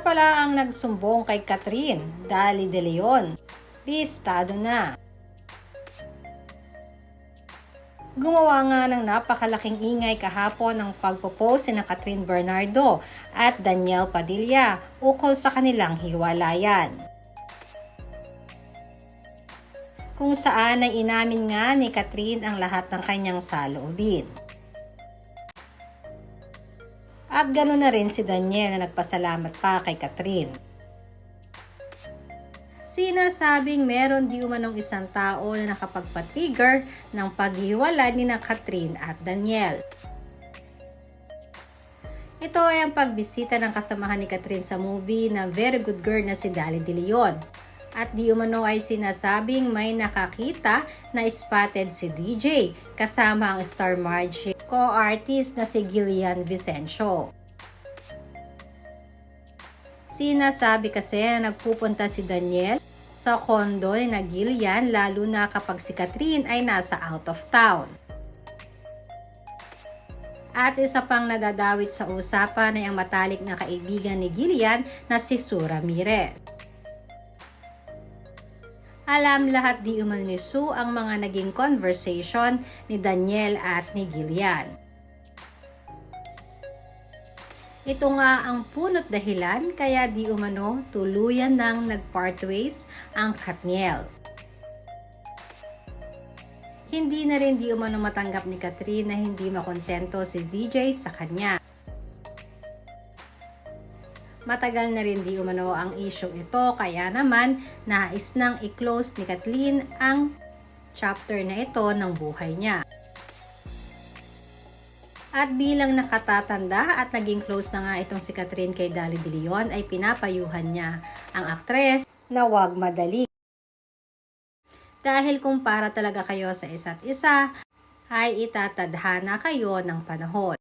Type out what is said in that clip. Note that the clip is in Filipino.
pala ang nagsumbong kay Catherine, Dali de Leon. Listado na. Gumawa nga ng napakalaking ingay kahapon ang pagpopost ni Catherine Bernardo at Daniel Padilla ukol sa kanilang hiwalayan. Kung saan ay inamin nga ni Catherine ang lahat ng kanyang saloobin. At ganoon na rin si Daniel na nagpasalamat pa kay Catherine. Sinasabing meron di umanong isang tao na nakapagpatrigger ng paghiwalay ni Catherine at Daniel. Ito ay ang pagbisita ng kasamahan ni Catherine sa movie na Very Good Girl na si Dali de Leon. At di umano ay sinasabing may nakakita na spotted si DJ kasama ang Star Margie co-artist na si Gillian Vicencio. Sinasabi kasi na nagpupunta si Daniel sa kondo ni na Gillian lalo na kapag si Catherine ay nasa out of town. At isa pang nadadawit sa usapan ay ang matalik na kaibigan ni Gillian na si Sue Ramirez. Alam lahat di umano ni Sue ang mga naging conversation ni Daniel at ni Gillian. Ito nga ang punot dahilan kaya di umano tuluyan nang nag-part ways ang Katniel. Hindi na rin di umano matanggap ni Catherine na hindi makontento si DJ sa kanya. Matagal na rin di umano ang issue ito kaya naman nais nang i-close ni Kathleen ang chapter na ito ng buhay niya. At bilang nakatatanda at naging close na nga itong si Catherine kay Dali de Leon ay pinapayuhan niya ang aktres na huwag madali. Dahil kung para talaga kayo sa isa't isa ay itatadhana kayo ng panahon.